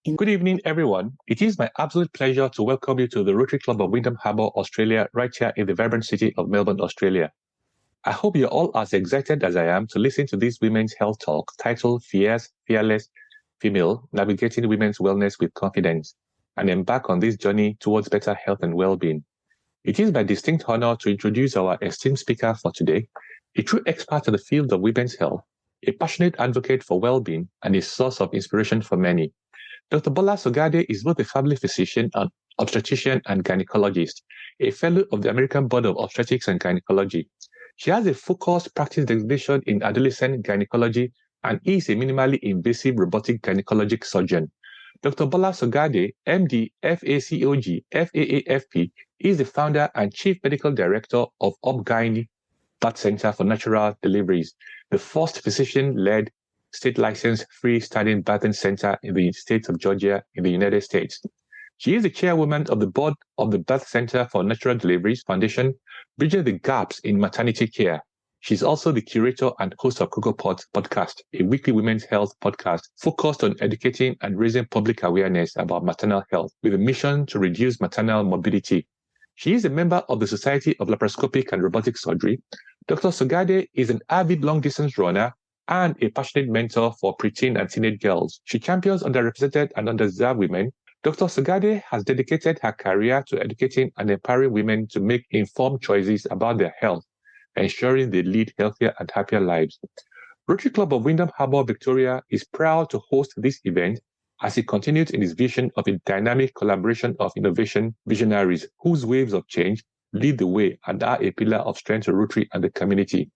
Good evening, everyone. It is my absolute pleasure to welcome you to the Rotary Club of Wyndham Harbour, Australia, right here in the vibrant city of Melbourne, Australia. I hope you're all as excited as I am to listen to this women's health talk titled Fierce, Fearless, Female, Navigating Women's Wellness with Confidence, and embark on this journey towards better health and well-being. It is my distinct honor to introduce our esteemed speaker for today, a true expert in the field of women's health, a passionate advocate for well-being, and a source of inspiration for many. Dr. Bola Sogade is both a family physician, an obstetrician, and gynecologist, a fellow of the American Board of Obstetrics and Gynecology. She has a focused practice designation in adolescent gynecology and is a minimally invasive robotic gynecologic surgeon. Dr. Bola Sogade, MD, FACOG, FAAFP, is the founder and chief medical director of ObGyne Birth Center for Natural Deliveries, the first physician-led state-licensed freestanding birthing center in the state of Georgia in the United States. She is the chairwoman of the board of the Birth Center for Natural Deliveries Foundation, bridging the gaps in maternity care. She's also the curator and host of Cocoa Pot podcast, a weekly women's health podcast focused on educating and raising public awareness about maternal health with a mission to reduce maternal morbidity. She is a member of the Society of Laparoscopic and Robotic Surgery. Dr. Sogade is an avid long-distance runner and a passionate mentor for preteen and teenage girls. She champions underrepresented and underserved women. Dr. Sogade has dedicated her career to educating and empowering women to make informed choices about their health, ensuring they lead healthier and happier lives. Rotary Club of Wyndham Harbour, Victoria is proud to host this event as it continues in its vision of a dynamic collaboration of innovation visionaries whose waves of change lead the way and are a pillar of strength to Rotary and the community.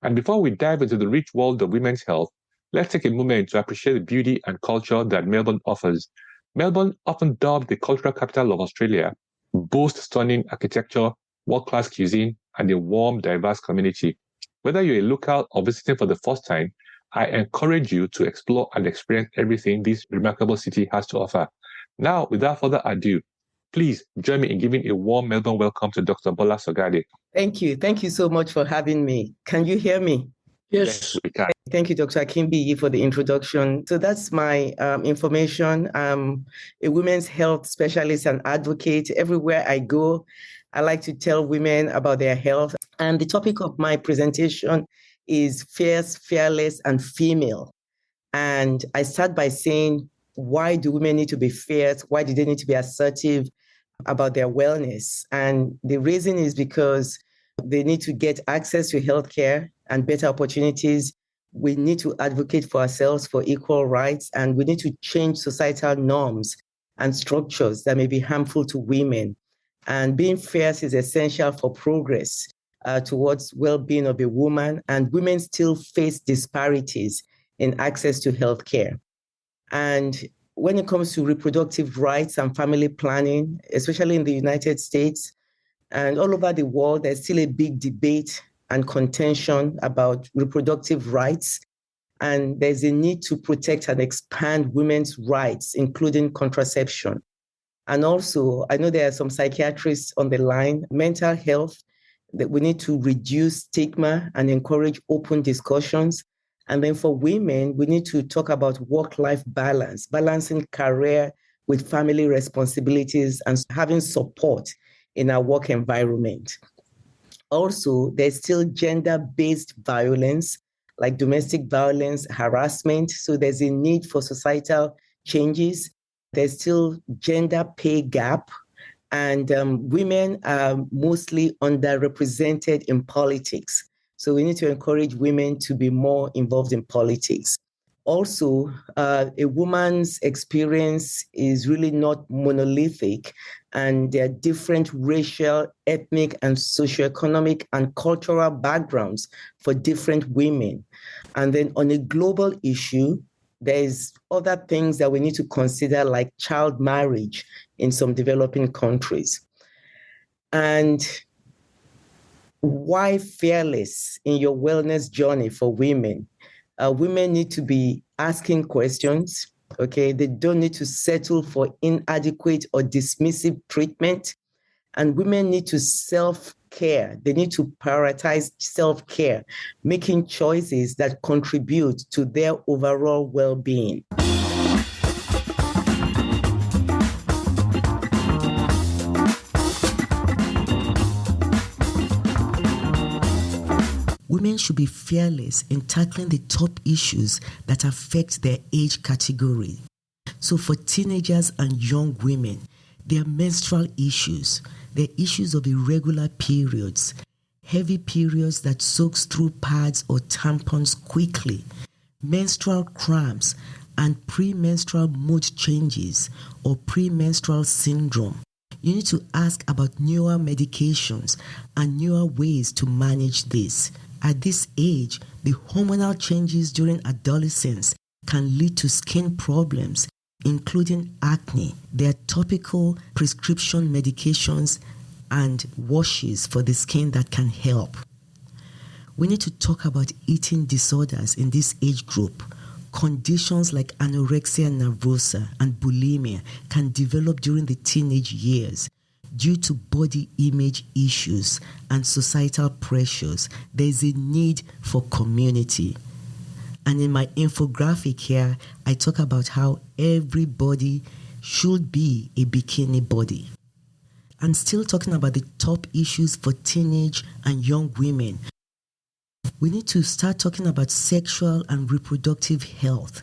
And before we dive into the rich world of women's health, let's take a moment to appreciate the beauty and culture that Melbourne offers. Melbourne, often dubbed the cultural capital of Australia, boasts stunning architecture, world-class cuisine, and a warm, diverse community. Whether you're a local or visiting for the first time, I encourage you to explore and experience everything this remarkable city has to offer. Now, without further ado, please join me in giving a warm Melbourne welcome to Dr. Bola Sogade. Thank you. Thank you so much for having me. Can you hear me? Yes, we can. Thank you, Dr. Akimbi, for the introduction. So that's my information. I'm a women's health specialist and advocate. Everywhere I go, I like to tell women about their health. And the topic of my presentation is fierce, fearless, and female. And I start by saying, why do women need to be fierce? Why do they need to be assertive about their wellness? And the reason is because they need to get access to healthcare and better opportunities. We need to advocate for ourselves for equal rights, and we need to change societal norms and structures that may be harmful to women. And being fierce is essential for progress towards well-being of a woman, and women still face disparities in access to healthcare. And when it comes to reproductive rights and family planning, especially in the United States and all over the world, there's still a big debate and contention about reproductive rights. And there's a need to protect and expand women's rights, including contraception. And also, I know there are some psychiatrists on the line, mental health, that we need to reduce stigma and encourage open discussions. And then for women, we need to talk about work-life balance, balancing career with family responsibilities and having support in our work environment. Also, there's still gender-based violence, like domestic violence, harassment. So there's a need for societal changes. There's still gender pay gap, and women are mostly underrepresented in politics. So we need to encourage women to be more involved in politics. Also, a woman's experience is really not monolithic, and there are different racial, ethnic, and socioeconomic and cultural backgrounds for different women. And then on a global issue, there's other things that we need to consider, like child marriage in some developing countries. And why fearless in your wellness journey for women? Women need to be asking questions, okay? They don't need to settle for inadequate or dismissive treatment. And women need to self-care. They need to prioritize self-care, making choices that contribute to their overall well-being. Women should be fearless in tackling the top issues that affect their age category. So for teenagers and young women, there are menstrual issues. There are issues of irregular periods, heavy periods that soaks through pads or tampons quickly, menstrual cramps, and premenstrual mood changes or premenstrual syndrome. You need to ask about newer medications and newer ways to manage this. At this age, the hormonal changes during adolescence can lead to skin problems, including acne. There are topical prescription medications and washes for the skin that can help. We need to talk about eating disorders in this age group. Conditions like anorexia nervosa and bulimia can develop during the teenage years due to body image issues and societal pressures. There is a need for community. And in my infographic here, I talk about how everybody should be a bikini body. I'm still talking about the top issues for teenage and young women. We need to start talking about sexual and reproductive health.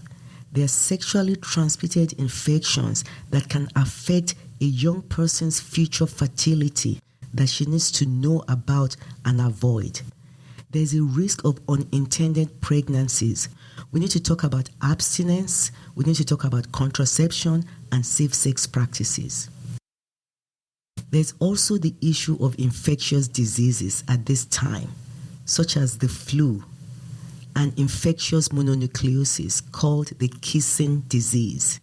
There are sexually transmitted infections that can affect a young person's future fertility that she needs to know about and avoid. There's a risk of unintended pregnancies. We need to talk about abstinence. We need to talk about contraception and safe sex practices. There's also the issue of infectious diseases at this time, such as the flu and infectious mononucleosis called the kissing disease.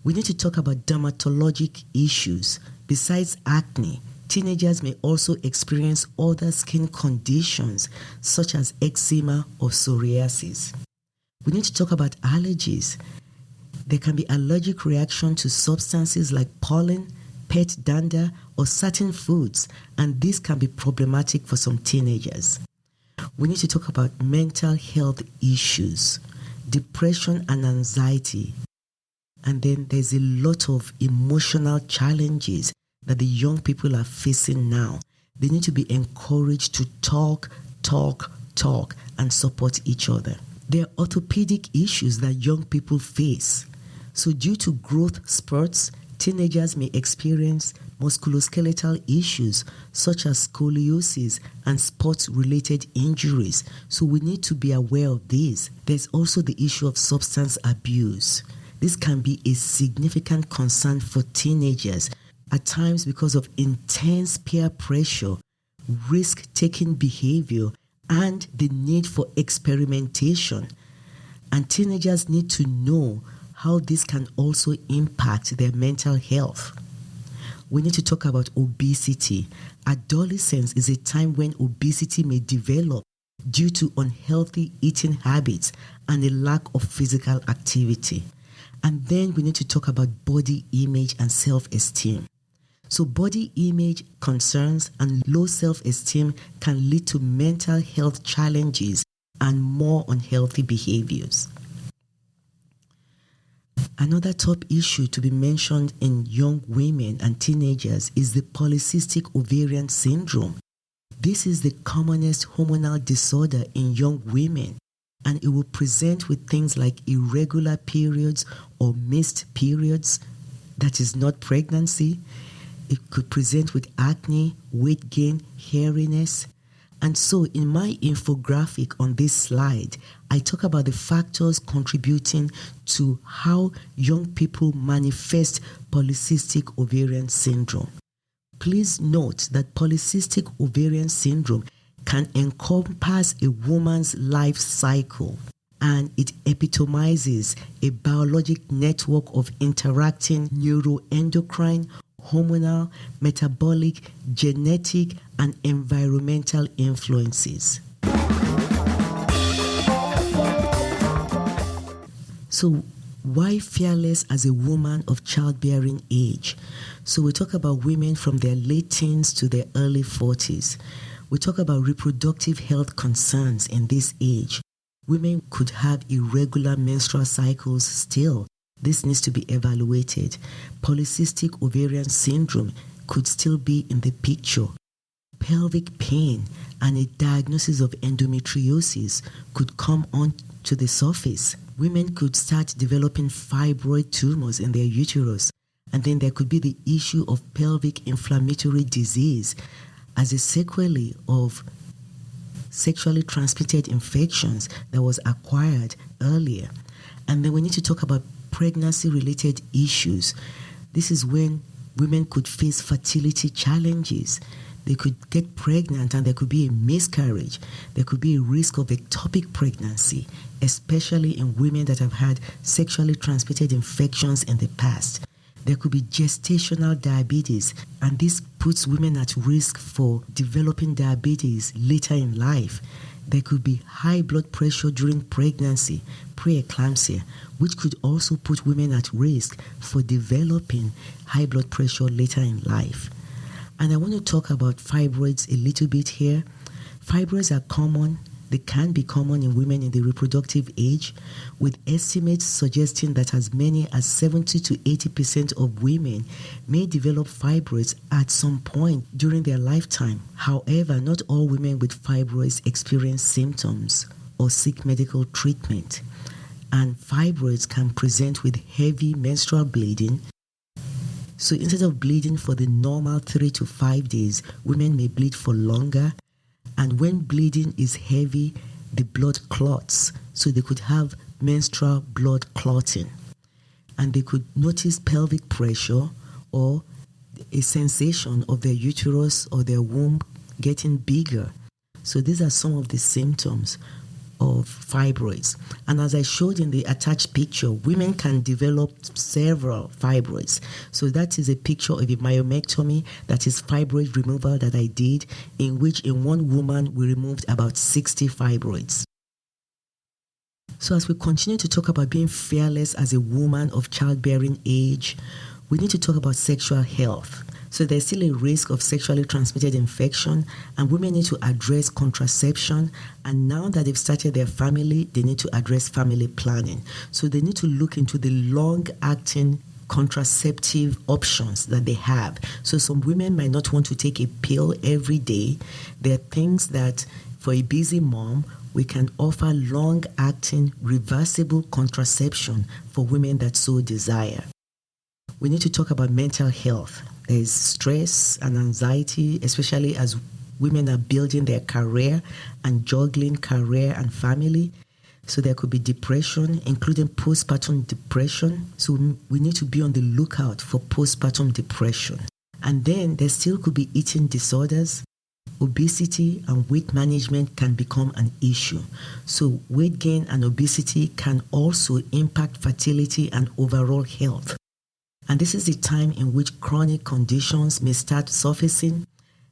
We need to talk about dermatologic issues. Besides acne, teenagers may also experience other skin conditions such as eczema or psoriasis. We need to talk about allergies. There can be allergic reaction to substances like pollen, pet dander, or certain foods, and this can be problematic for some teenagers. We need to talk about mental health issues, depression and anxiety. And then there's a lot of emotional challenges that the young people are facing now. They need to be encouraged to talk, and support each other. There are orthopedic issues that young people face. So due to growth spurts, teenagers may experience musculoskeletal issues such as scoliosis and sports-related injuries. So we need to be aware of this. There's also the issue of substance abuse. This can be a significant concern for teenagers, at times because of intense peer pressure, risk-taking behavior, and the need for experimentation. And teenagers need to know how this can also impact their mental health. We need to talk about obesity. Adolescence is a time when obesity may develop due to unhealthy eating habits and a lack of physical activity. And then we need to talk about body image and self-esteem. So body image concerns and low self-esteem can lead to mental health challenges and more unhealthy behaviors. Another top issue to be mentioned in young women and teenagers is the polycystic ovarian syndrome. This is the commonest hormonal disorder in young women, and it will present with things like irregular periods or missed periods. That is not pregnancy. It could present with acne, weight gain, hairiness. And so in my infographic on this slide, I talk about the factors contributing to how young people manifest polycystic ovarian syndrome. Please note that polycystic ovarian syndrome can encompass a woman's life cycle, and it epitomizes a biologic network of interacting neuroendocrine, hormonal, metabolic, genetic, and environmental influences. So, why fearless as a woman of childbearing age? So we talk about women from their late teens to their early 40s. We talk about reproductive health concerns in this age. Women could have irregular menstrual cycles still. This needs to be evaluated. Polycystic ovarian syndrome could still be in the picture. Pelvic pain and a diagnosis of endometriosis could come on to the surface. Women could start developing fibroid tumors in their uterus, and then there could be the issue of pelvic inflammatory disease as a sequelae of sexually transmitted infections that was acquired earlier. And then we need to talk about pregnancy-related issues. This is when women could face fertility challenges. They could get pregnant and there could be a miscarriage. There could be a risk of ectopic pregnancy, especially in women that have had sexually transmitted infections in the past. There could be gestational diabetes, and this puts women at risk for developing diabetes later in life. There could be high blood pressure during pregnancy, preeclampsia, which could also put women at risk for developing high blood pressure later in life. And I want to talk about fibroids a little bit here. Fibroids are common. They can be common in women in the reproductive age, with estimates suggesting that as many as 70 to 80% of women may develop fibroids at some point during their lifetime. However, not all women with fibroids experience symptoms or seek medical treatment. And fibroids can present with heavy menstrual bleeding. So instead of bleeding for the normal 3 to 5 days, women may bleed for longer. And when bleeding is heavy, the blood clots. So they could have menstrual blood clotting. And they could notice pelvic pressure or a sensation of their uterus or their womb getting bigger. So these are some of the symptoms of fibroids. And as I showed in the attached picture, women can develop several fibroids. So that is a picture of a myomectomy, that is fibroid removal that I did, in which in one woman we removed about 60 fibroids. So as we continue to talk about being fearless as a woman of childbearing age, we need to talk about sexual health. So there's still a risk of sexually transmitted infection, and women need to address contraception. And now that they've started their family, they need to address family planning. So they need to look into the long-acting contraceptive options that they have. So some women might not want to take a pill every day. There are things that, for a busy mom, we can offer long-acting reversible contraception for women that so desire. We need to talk about mental health. There is stress and anxiety, especially as women are building their career and juggling career and family. So there could be depression, including postpartum depression. So we need to be on the lookout for postpartum depression. And then there still could be eating disorders. Obesity and weight management can become an issue. So weight gain and obesity can also impact fertility and overall health. And this is the time in which chronic conditions may start surfacing,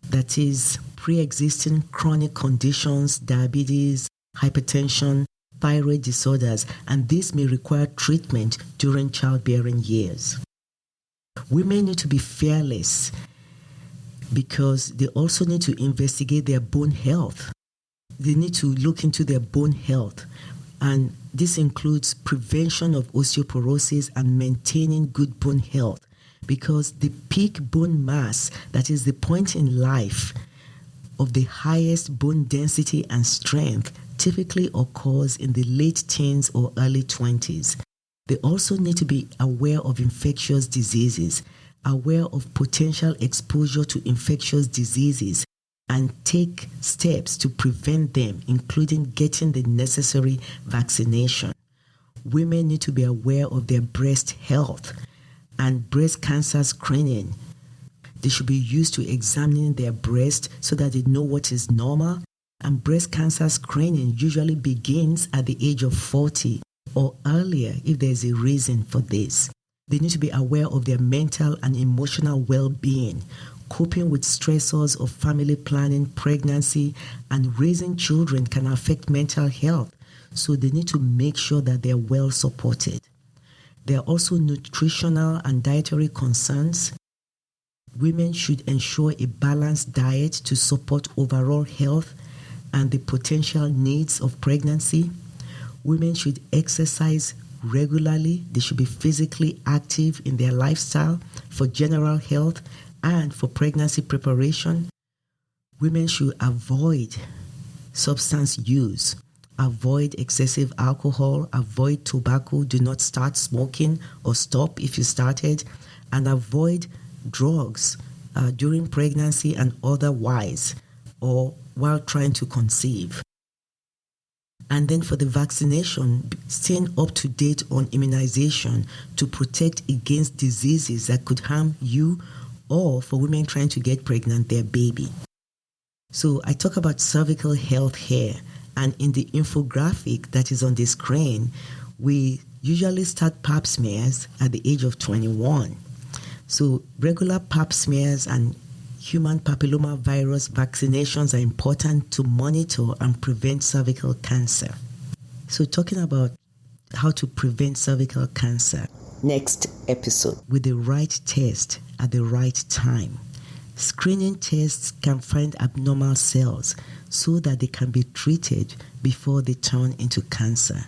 that is, pre-existing chronic conditions, diabetes, hypertension, thyroid disorders, and this may require treatment during childbearing years. Women need to be fearless because they also need to investigate their bone health. They need to look into their bone health. And this includes prevention of osteoporosis and maintaining good bone health, because the peak bone mass, that is the point in life of the highest bone density and strength, typically occurs in the late teens or early 20s. They also need to be aware of infectious diseases, aware of potential exposure to infectious diseases, and take steps to prevent them, including getting the necessary vaccination. Women need to be aware of their breast health and breast cancer screening. They should be used to examining their breast so that they know what is normal. And breast cancer screening usually begins at the age of 40 or earlier if there's a reason for this. They need to be aware of their mental and emotional well-being. Coping with stressors of family planning, pregnancy, and raising children can affect mental health. So they need to make sure that they're well supported. There are also nutritional and dietary concerns. Women should ensure a balanced diet to support overall health and the potential needs of pregnancy. Women should exercise regularly. They should be physically active in their lifestyle for general health and for pregnancy preparation. Women should avoid substance use, avoid excessive alcohol, avoid tobacco, do not start smoking or stop if you started, and avoid drugs during pregnancy and otherwise, or while trying to conceive. And then for the vaccination, staying up to date on immunization to protect against diseases that could harm you or for women trying to get pregnant, their baby. So I talk about cervical health here, and in the infographic that is on the screen, we usually start pap smears at the age of 21. So regular pap smears and human papilloma virus vaccinations are important to monitor and prevent cervical cancer. So talking about how to prevent cervical cancer. Next episode. With the right test at the right time. Screening tests can find abnormal cells so that they can be treated before they turn into cancer.